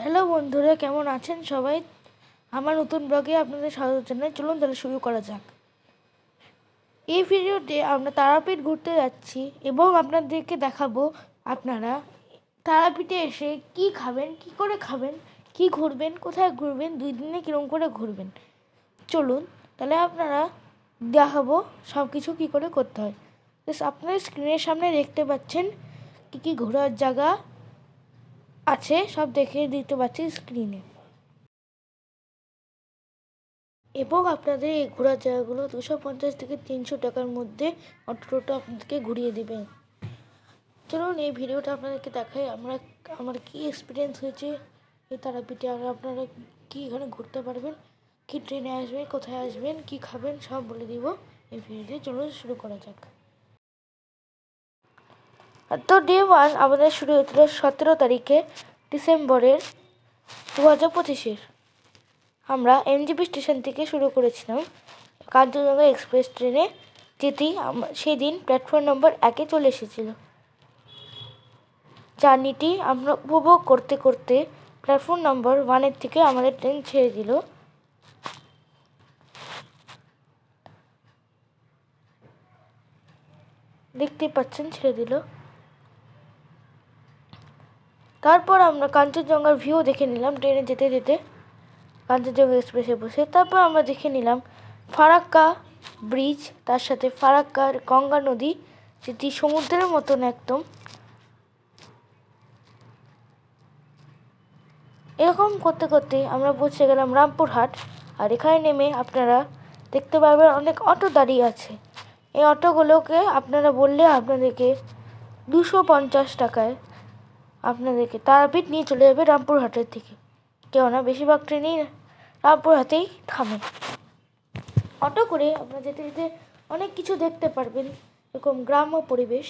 Hello বন্ধুরা, কেমন আছেন সবাই? আমার নতুন ব্লগে আপনাদের স্বাগত জানাই। চলুন তাহলে শুরু করা যাক। এই ভিডিওতে আমরা তারাপীঠ ঘুরতে যাচ্ছি এবং আপনাদেরকে দেখাবো আপনারা তারাপীঠে এসে কি খাবেন, কি করে খাবেন, কি ঘুরবেন, কোথায় ঘুরবেন, 2 দিনে কীরকম করে ঘুরবেন। চলুন তাহলে আপনারা দেখাবো সব কিছু কী করে করতে হয়। আপনারা স্ক্রিনের সামনে দেখতে পাচ্ছেন কী কী ঘোরার জায়গা আছে, সব দেখে দিতে পারছি স্ক্রিনে। এবং আপনাদের এই ঘোরার জায়গাগুলো 250 থেকে 300 টাকার মধ্যে অটোটা আপনাদেরকে ঘুরিয়ে দেবে। চলুন এই ভিডিওটা আপনাদেরকে দেখাই আমার কি এক্সপিরিয়েন্স হয়েছে এই তারাপীঠে, আর আপনারা কি এখানে ঘুরতে পারবেন, কি ট্রেনে আসবেন, কোথায় আসবেন, কি খাবেন, সব বলে দিব এই ভিডিওতে। চলুন শুরু করা যাক। তো ডে 1 আমাদের শুরু হয়েছিল 17 তারিখে ডিসেম্বরের 2025-এর। আমরা এমজিপি স্টেশন থেকে শুরু করেছিলাম কাঞ্চনজঙ্ঘা এক্সপ্রেস ট্রেনে যেতেই সেদিন প্ল্যাটফর্ম নম্বর 1-এ চলে এসেছিল। জার্নিটি আমরা উপভোগ করতে করতে প্ল্যাটফর্ম নম্বর 1-এর থেকে আমাদের ট্রেন ছেড়ে দিল। দেখতে পাচ্ছেন, ছেড়ে দিল। তারপর আমরা কাঞ্চনজঙ্ঘার ভিউ দেখে নিলাম ট্রেনে যেতে যেতে, কাঞ্চনজঙ্ঘা এক্সপ্রেসে বসে। তারপর আমরা দেখে নিলাম ফারাক্কা ব্রিজ, তার সাথে ফারাক্কার গঙ্গা নদী, যেটি সমুদ্রের মতন একদম। এরকম করতে করতে আমরা পৌঁছে গেলাম রামপুরহাট। আর এখানে নেমে আপনারা দেখতে পারবেন অনেক অটো দাঁড়িয়ে আছে। এই অটোগুলোকে আপনারা বললে আপনাদেরকে 250 টাকায় আপনাদেরকে তারাপীঠ নিয়ে চলে যাবে রামপুরহাটের থেকে। কেননা বেশিরভাগ ট্রেনেই রামপুরহাটেই থামে। অটো করে আপনারা যেতে যেতে অনেক কিছু দেখতে পারবেন, এরকম গ্রাম্য পরিবেশ।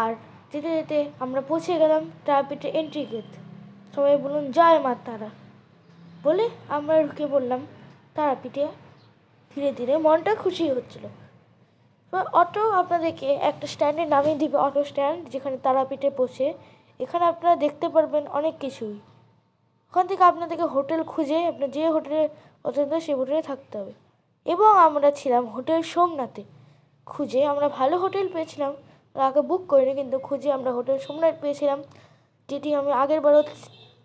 আর যেতে যেতে আমরা পৌঁছে গেলাম তারাপীঠের এন্ট্রি গেট। সবাই বলুন জয় মা তারা বলে আমরা ঢুকে পড়লাম তারাপীঠে। ধীরে ধীরে মনটা খুশি হচ্ছিল। অটো আপনাদেরকে একটা স্ট্যান্ডে নামিয়ে দিবে, অটো স্ট্যান্ড, যেখানে তারাপীঠে পৌঁছে এখানে আপনারা দেখতে পারবেন অনেক কিছুই। ওখান থেকে আপনাদেরকে হোটেল খুঁজে আপনার যে হোটেলে পছন্দ সেই হোটেলে থাকতে হবে। এবং আমরা ছিলাম হোটেল সোমনাথে। খুঁজে আমরা ভালো হোটেল পেয়েছিলাম, আগে বুক করিনি, কিন্তু খুঁজে আমরা হোটেল সোমনাথ পেয়েছিলাম, যেটি আমি আগের বারও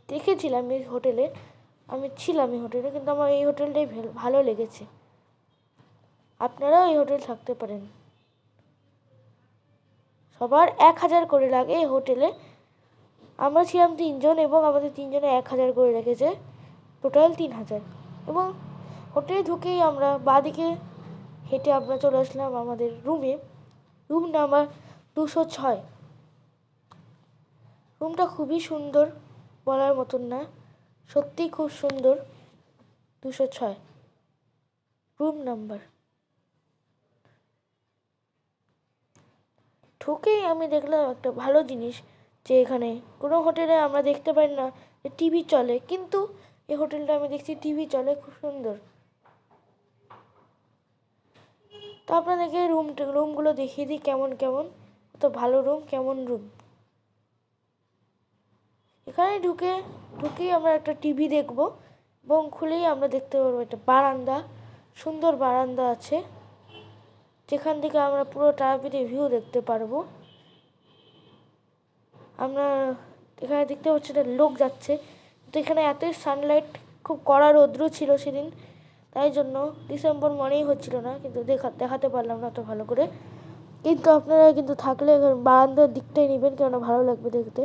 দেখেছিলাম। এই হোটেলে আমি ছিলাম, এই হোটেলে, কিন্তু আমার এই হোটেলটাই ভালো লেগেছে। আপনারাও এই হোটেল থাকতে পারেন। সবার 1000 করে লাগে এই হোটেলে। আমরা ছিলাম 3 জন এবং আমাদের 3 জনে 1000 করে রেখেছে, টোটাল 3000। এবং হোটেলে ঢুকেই আমরা বাঁদিকে হেঁটে আমরা চলে আসলাম আমাদের রুমে। Room number 206। রুমটা খুবই সুন্দর, বলার মতন না, সত্যিই খুব সুন্দর। 206 রুম নাম্বার। ঢুকেই আমি দেখলাম একটা ভালো জিনিস, যে এখানে কোনো হোটেলে আমরা দেখতে পাই না যে টিভি চলে, কিন্তু এই হোটেলটা আমি দেখছি টিভি চলে, খুব সুন্দর। তো আপনাদেরকে রুমগুলো দেখিয়ে দিই কেমন কেমন, তো ভালো রুম, কেমন রুম। এখানে ঢুকেই আমরা একটা টিভি দেখব এবং খুলেই আমরা দেখতে পারবো একটা বারান্দা, সুন্দর বারান্দা আছে, যেখান থেকে আমরা পুরো তারাপীঠের ভিউ দেখতে পারবো। আমরা এখানে দেখতে পাচ্ছি একটা লোক যাচ্ছে, তো এখানে এতই সানলাইট, খুব কড়া রৌদ্র ছিল সেদিন, তাই জন্য ডিসেম্বর মনেই হচ্ছিল না, কিন্তু দেখাতে পারলাম না তো ভালো করে। কিন্তু আপনারা কিন্তু থাকলে বারান্দার দিকটাই নেবেন, কেননা ভালো লাগবে দেখতে।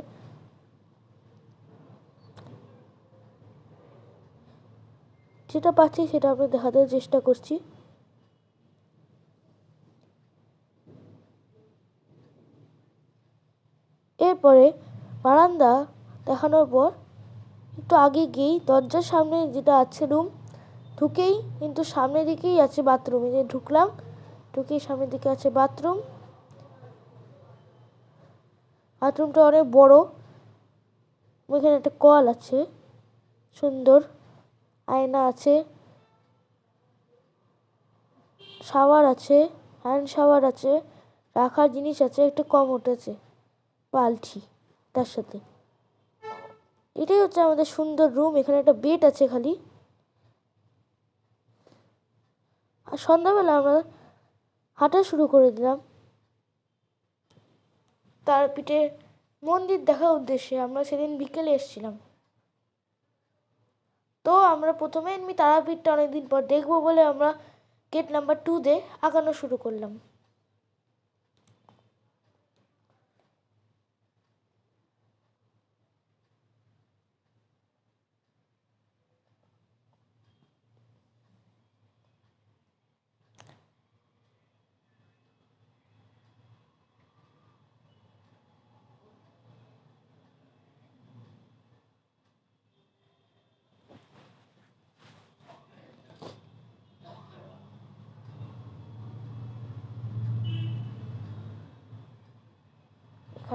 যেটা পাচ্ছি সেটা আপনি দেখাতে চেষ্টা করছি। এরপরে বারান্দা দেখানোর পর একটু আগে গিয়েই দরজার সামনে যেটা আছে রুম, ঢুকেই কিন্তু সামনের দিকেই আছে বাথরুম। এই যে ঢুকলাম, ঢুকেই সামনের দিকে আছে বাথরুম। বাথরুমটা অনেক বড়, ওইখানে একটা কল আছে, সুন্দর আয়না আছে, শাওয়ার আছে, হ্যান্ড শাওয়ার আছে, রাখার জিনিস আছে, একটা কমোড আছে, বালতি তার সাথে। এটাই হচ্ছে আমাদের সুন্দর রুম। এখানে একটা বেড আছে খালি। আর সন্ধ্যাবেলা আমরা হাঁটা শুরু করে দিলাম তারাপীঠে মন্দির দেখার উদ্দেশ্যে। আমরা সেদিন বিকেলে এসেছিলাম। তো আমরা প্রথমে এমনি তারাপীঠটা অনেকদিন পর দেখবো বলে আমরা গেট নাম্বার 2 দিয়ে আগানো শুরু করলাম।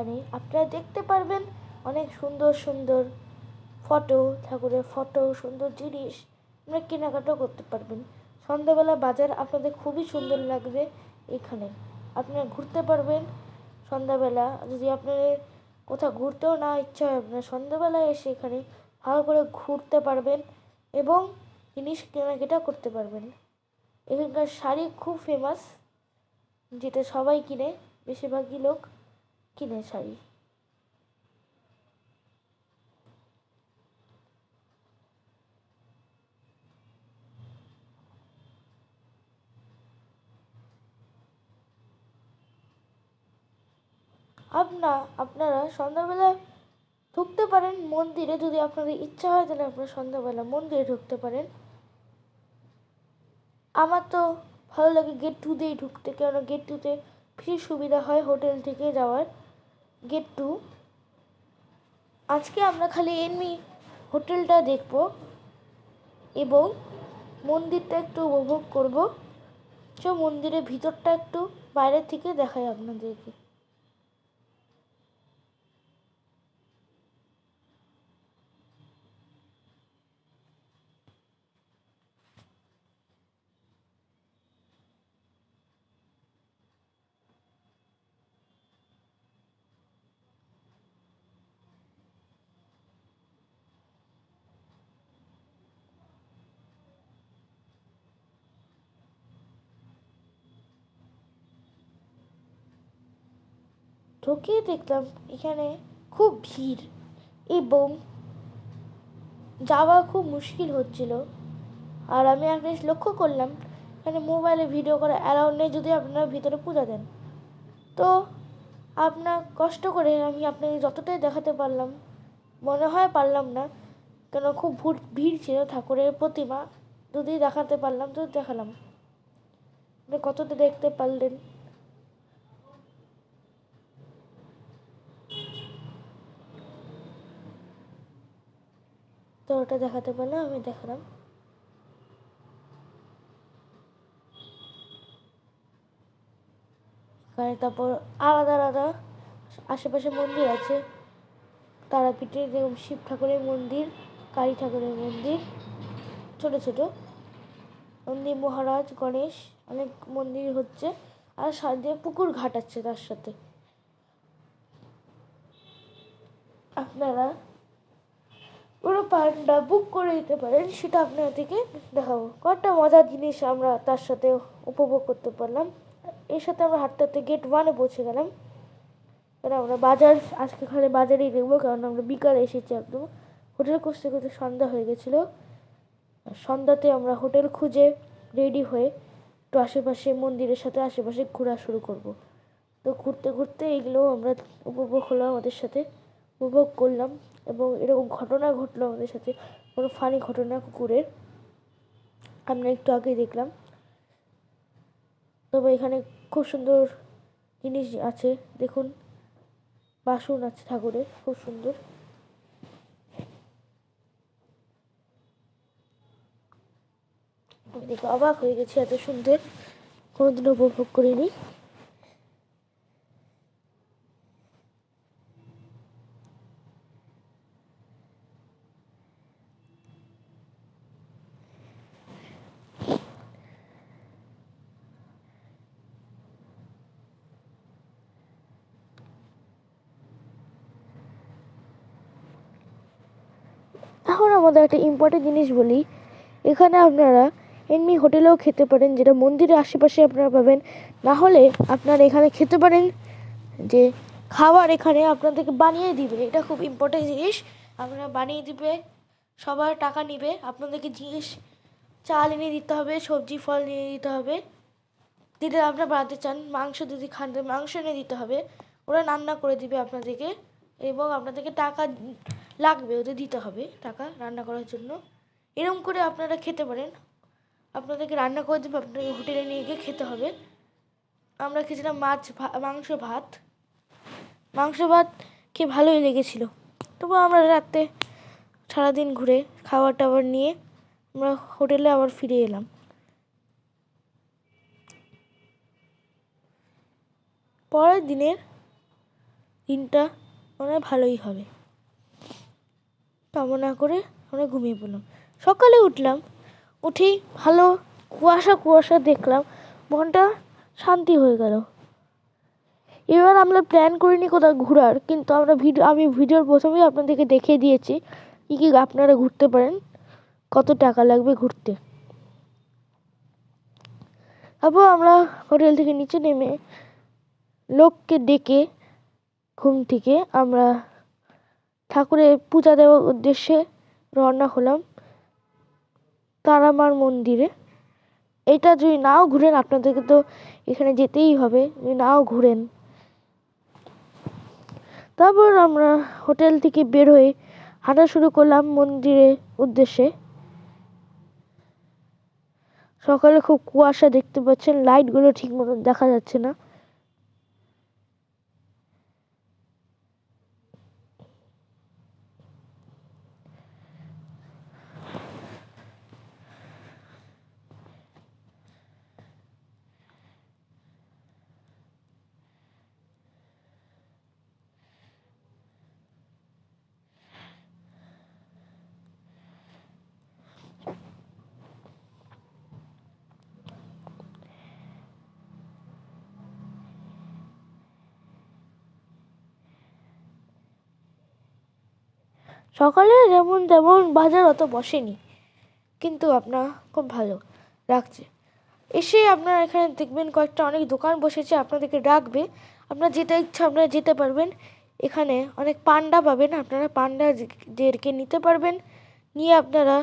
এখানে আপনারা দেখতে পারবেন অনেক সুন্দর সুন্দর ফটো, ঠাকুরের ফটো, সুন্দর জিনিস আপনারা কেনাকাটাও করতে পারবেন। সন্ধ্যাবেলা বাজার আপনাদের খুবই সুন্দর লাগবে। এখানে আপনারা ঘুরতে পারবেন সন্ধ্যাবেলা। যদি আপনাদের কোথাও ঘুরতেও না ইচ্ছা হয়, আপনারা সন্ধ্যাবেলায় এসে এখানে ভালো করে ঘুরতে পারবেন এবং জিনিস কেনাকাটা করতে পারবেন। এখানকার শাড়ি খুব ফেমাস, যেটা সবাই কিনে, বেশিরভাগই লোক কিনে শাড়ি। আপনারা সন্ধ্যাবেলা ঢুকতে পারেন মন্দিরে। যদি আপনাদের ইচ্ছা হয় তাহলে আপনারা সন্ধ্যাবেলা মন্দিরে ঢুকতে পারেন। আমার তো ভালো লাগে গেট 2 দিয়েই ঢুকতে, কেননা গেট 2তে ফ্রি সুবিধা হয় হোটেল থেকে যাওয়ার। গেট 2 আজকে আমরা খালি এমনি হোটেলটা দেখব এবং মন্দিরটা একটু উপভোগ করব। তো মন্দিরের ভিতরটা একটু বাইরে থেকে দেখাই আপনাদেরকে। ঢুকিয়ে দেখলাম এখানে খুব ভিড় এবং যাওয়া খুব মুশকিল হচ্ছিল। আর আমি একটা জিনিস লক্ষ্য করলাম, এখানে মোবাইলে ভিডিও করা অ্যালাউ নেই যদি আপনারা ভিতরে পূজা দেন। তো আপনার কষ্ট করে আমি আপনাকে যতটাই দেখাতে পারলাম, মনে হয় পারলাম না, কেন খুব ভিড় ছিল। ঠাকুরের প্রতিমা যদি দেখাতে পারলাম তো দেখালাম। আপনি কতটা দেখতে পারলেন? তো ওটা দেখাতে পারলাম, আমি দেখালাম। তারপর আলাদা আলাদা আশেপাশে মন্দির আছে। তারাপীঠে যেরকম শিব ঠাকুরের মন্দির, কালী ঠাকুরের মন্দির, ছোট ছোট নন্দী মহারাজ, গণেশ, অনেক মন্দির হচ্ছে। আর সাথে পুকুর ঘাট আছে তার সাথে। আপনারা পুরো পান্ডা বুক করে দিতে পারেন, সেটা আপনাদেরকে দেখাবো। কয়েকটা মজার জিনিস আমরা তার সাথে উপভোগ করতে পারলাম। এর সাথে আমরা হাঁটতে হাঁটতে গেট 1-এ পৌঁছে গেলাম। কারণ আমরা বাজার আজকে খালি বাজারেই দেখবো, কারণ আমরা বিকালে এসেছি একদম। হোটেল খুঁজতে খুঁজতে সন্ধ্যা হয়ে গেছিলো। সন্ধ্যাতে আমরা হোটেল খুঁজে রেডি হয়ে একটু আশেপাশে মন্দিরের সাথে আশেপাশে ঘোরা শুরু করব। তো ঘুরতে ঘুরতে এগুলো আমরা উপভোগ হলো আমাদের সাথে, উপভোগ করলাম। এবং এরকম ঘটনা ঘটলো আমাদের সাথে, কোনো ফানি ঘটনা কুকুরের, আমরা একটু আগেই দেখলাম। তবে এখানে খুব সুন্দর জিনিস আছে, দেখুন বাসন আছে ঠাকুরের, খুব সুন্দর। দেখে অবাক হয়ে গেছি, এত সুন্দর কোনোদিনও উপভোগ করিনি। এখন আমাদের একটা ইম্পর্টেন্ট জিনিস বলি, এখানে আপনারা এমনি হোটেলেও খেতে পারেন, যেটা মন্দিরের আশেপাশে আপনারা পাবেন। না হলে আপনারা এখানে খেতে পারেন, যে খাবার এখানে আপনাদেরকে বানিয়ে দিবে। এটা খুব ইম্পর্টেন্ট জিনিস, আপনারা বানিয়ে দিবে, সবার টাকা নিবে, আপনাদেরকে জিনিস চাল এনে দিতে হবে, সবজি ফল নিয়ে দিতে হবে, যেটা আপনারা বানাতে চান। মাংস যদি খান মাংস এনে দিতে হবে, ওরা রান্না করে দিবে আপনাদেরকে, এবং আপনাদেরকে টাকা লাগবে, ওদের দিতে হবে টাকা রান্না করার জন্য। এরকম করে আপনারা খেতে পারেন, আপনাদেরকে রান্না করে দেবে, আপনাকে হোটেলে নিয়ে গিয়ে খেতে হবে। আমরা খেয়েছিলাম মাংস ভাত খেয়ে ভালোই লেগেছিল। তবু আমরা রাতে সারাদিন ঘুরে খাবার টাবার নিয়ে আমরা হোটেলে আবার ফিরে এলাম। পরের দিনটা মনে ভালোই হবে কামনা করে আমরা ঘুমিয়ে পড়লাম। সকালে উঠেই ভালো কুয়াশা দেখলাম, মনটা শান্তি হয়ে গেল। এবার আমরা প্ল্যান করিনি কোথাও ঘোরার, কিন্তু আমি ভিডিওর প্রথমেই আপনাদেরকে দেখিয়ে দিয়েছি কি আপনারা ঘুরতে পারেন, কত টাকা লাগবে ঘুরতে। তারপর আমরা হোটেল থেকে নিচে নেমে লোককে ডেকে ঘুম থেকে আমরা ঠাকুরের পূজা দেওয়ার উদ্দেশ্যে রওনা হলাম তারামার মন্দিরে। এটা যদি নাও ঘুরেন, আপনাদেরকে তো এখানে যেতেই হবে, যদি নাও ঘুরেন। তারপর আমরা হোটেল থেকে বের হয়ে হাঁটা শুরু করলাম মন্দিরের উদ্দেশ্যে। সকালে খুব কুয়াশা, দেখতে পাচ্ছেন লাইটগুলো ঠিক মতো দেখা যাচ্ছে না। সকালে যেমন তেমন বাজার অত বসেনি, কিন্তু আপনার খুব ভালো লাগছে। এসে আপনারা এখানে দেখবেন কয়েকটা অনেক দোকান বসেছে, আপনাদেরকে ডাকবে, আপনার যেটা ইচ্ছা আপনারা যেতে পারবেন। এখানে অনেক পান্ডা পাবেন, আপনারা পান্ডাদেরকে নিতে পারবেন, নিয়ে আপনারা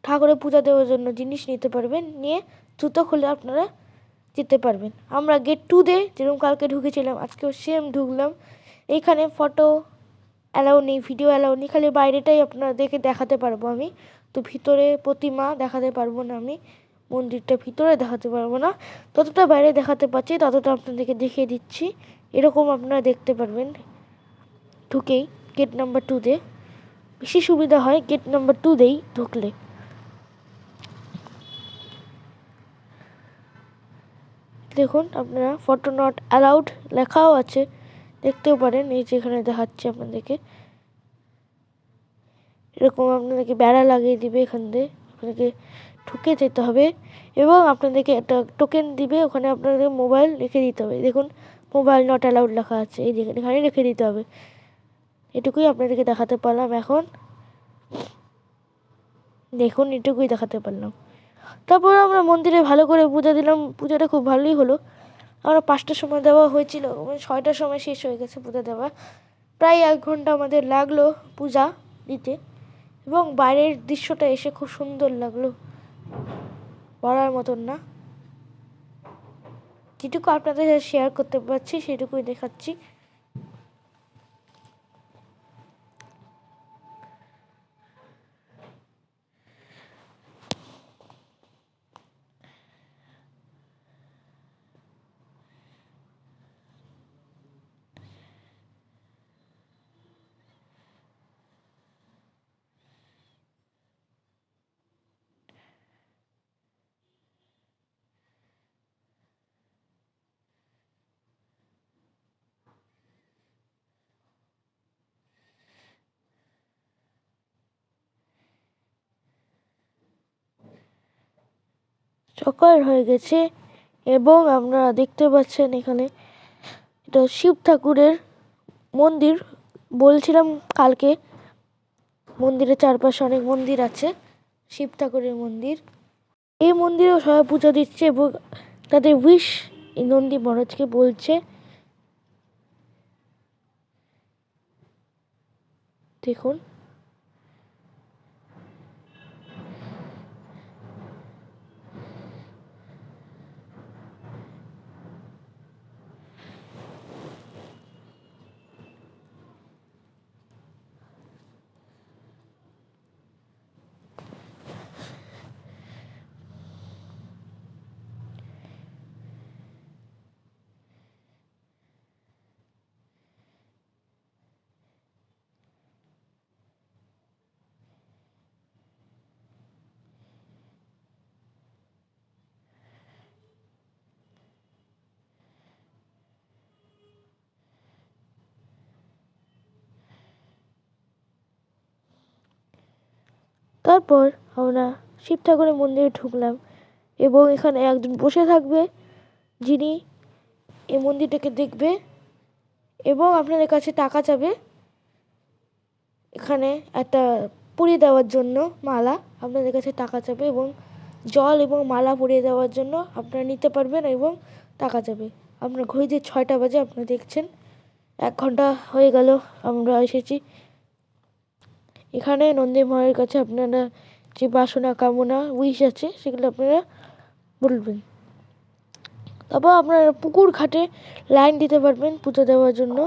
ঠাকুরের পূজা দেওয়ার জন্য জিনিস নিতে পারবেন, নিয়ে জুতো খুলে আপনারা যেতে পারবেন। আমরা গেট 2 দিয়ে যেরকম কালকে ঢুকেছিলাম, আজকেও সেম ঢুকলাম। এইখানে ফটো অ্যালাউ নেই, ভিডিও অ্যালাউ নেই, খালি বাইরেটাই আপনাদেরকে দেখাতে পারবো আমি, তো ভিতরে প্রতিমা দেখাতে পারবো না, আমি মন্দিরটা ভিতরে দেখাতে পারবো না। ততটা বাইরে দেখাতে পাচ্ছি ততটা আপনাদেরকে দেখিয়ে দিচ্ছি। এরকম আপনারা দেখতে পারবেন ঢুকেই গেট নাম্বার 2 দিয়ে। বেশি সুবিধা হয় গেট নাম্বার 2 দিয়েই ঢুকলে। দেখুন আপনারা ফটো নট অ্যালাউড লেখাও আছে, দেখতেও পারেন, এই যে এখানে দেখাচ্ছি আপনাদেরকে। এরকম আপনাদেরকে বেড়া লাগিয়ে দিবে, এখান দিয়ে আপনাদেরকে ঢুকে যেতে হবে, এবং আপনাদেরকে একটা টোকেন দিবে, ওখানে আপনাদের মোবাইল রেখে দিতে হবে। দেখুন মোবাইল নট অ্যালাউড লেখা আছে, এই দেখুন এখানে রেখে দিতে হবে। এটুকুই আপনাদেরকে দেখাতে পারলাম এখন, দেখুন এটুকুই দেখাতে পারলাম। তারপর আমরা মন্দিরে ভালো করে পূজা দিলাম, পূজাটা খুব ভালোই হলো। আমরা 5টার সময় দেওয়া হয়েছিল, 6টার সময় শেষ হয়ে গেছে পূজা দেওয়া। প্রায় 1 ঘন্টা আমাদের লাগলো পূজা দিতে, এবং বাইরের দৃশ্যটা এসে খুব সুন্দর লাগলো, বলার মতন না। যেটুকু আপনাদের সাথে শেয়ার করতে পারছি সেটুকুই দেখাচ্ছি। সকাল হয়ে গেছে, এবং আপনারা দেখতে পাচ্ছেন এখানে এটা শিব ঠাকুরের মন্দির। বলছিলাম কালকে মন্দিরের চারপাশে অনেক মন্দির আছে, শিব ঠাকুরের মন্দির। এই মন্দিরেও সবাই পুজো দিচ্ছে এবং তাদের উইশ এই নন্দী মহারাজকে বলছে। দেখুন তারপর আমরা শিব ঠাকুরের মন্দিরে ঢুকলাম এবং এখানে একজন বসে থাকবে যিনি এই মন্দিরটাকে দেখবে এবং আপনাদের কাছে টাকা চাবে এখানে একটা পরিয়ে দেওয়ার জন্য মালা আপনাদের কাছে টাকা চাবে এবং জল এবং মালা পরিয়ে দেওয়ার জন্য আপনারা নিতে পারবেন এবং টাকা চাবে। আপনার ঘড়িতে 6টা বাজে, আপনারা দেখছেন 1 ঘন্টা হয়ে গেল আমরা এসেছি এখানে। নন্দী মহারাজের কাছে আপনারা যে বাসনা কামনা উইশ আছে সেগুলো আপনারা বলবেন। তারপর আপনারা পুকুর ঘাটে লাইন দিতে পারবেন পুজো দেওয়ার জন্য।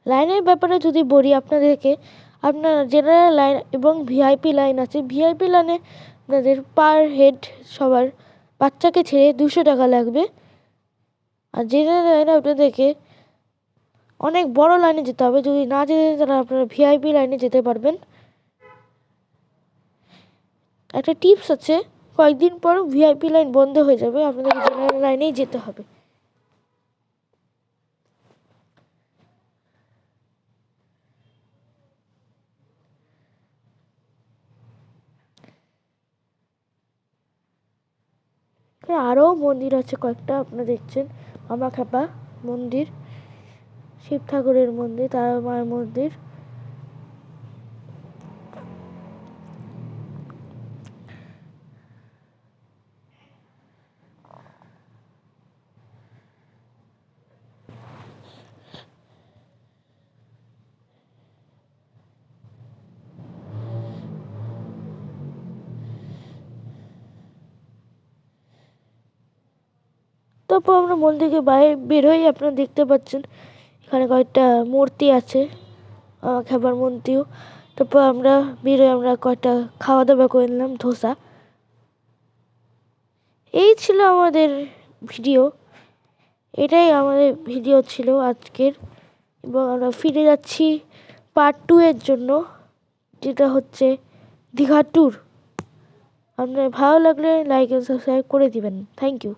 লাইনের ব্যাপারে যদি বলি আপনাদেরকে, আপনার জেনারেল লাইন এবং ভিআইপি লাইন আছে। ভিআইপি লাইনে আপনাদের পার হেড সবার বাচ্চাকে ছেড়ে 200 টাকা লাগবে। আর জেনারেল লাইনে আপনাদেরকে অনেক বড় লাইনে যেতে হবে। যদি না যেতে তাহলে আপনারা ভিআইপি লাইনে যেতে পারবেন। একটা টিপস আছে, কয়েকদিন পর ভিআইপি লাইন বন্ধ হয়ে যাবে, আপনাদেরকে জেনারেল লাইনেই যেতে হবে। আরও মন্দির আছে কয়েকটা, আপনারা দেখছেন আমাখ্যাপা মন্দির, শিব ঠাকুরের মন্দির, তারা মায়ের মন্দির। তারপর আমরা মন্দির থেকে বাইরে বেরোই, আপনারা দেখতে পাচ্ছেন এখানে কয়েকটা মূর্তি আছে, খাবার মন্দিরও। তারপর আমরা বেরোই, আমরা কয়েকটা খাওয়া দাওয়া করে নিলাম, ধোসা। এই ছিল আমাদের ভিডিও, এটাই আমাদের ভিডিও ছিল আজকের। এবং আমরা ফিরে যাচ্ছি পার্ট 2 এর জন্য, যেটা হচ্ছে দীঘা ট্যুর। আপনার ভালো লাগলে লাইক এন্ড সাবস্ক্রাইব করে দিবেন। Thank you.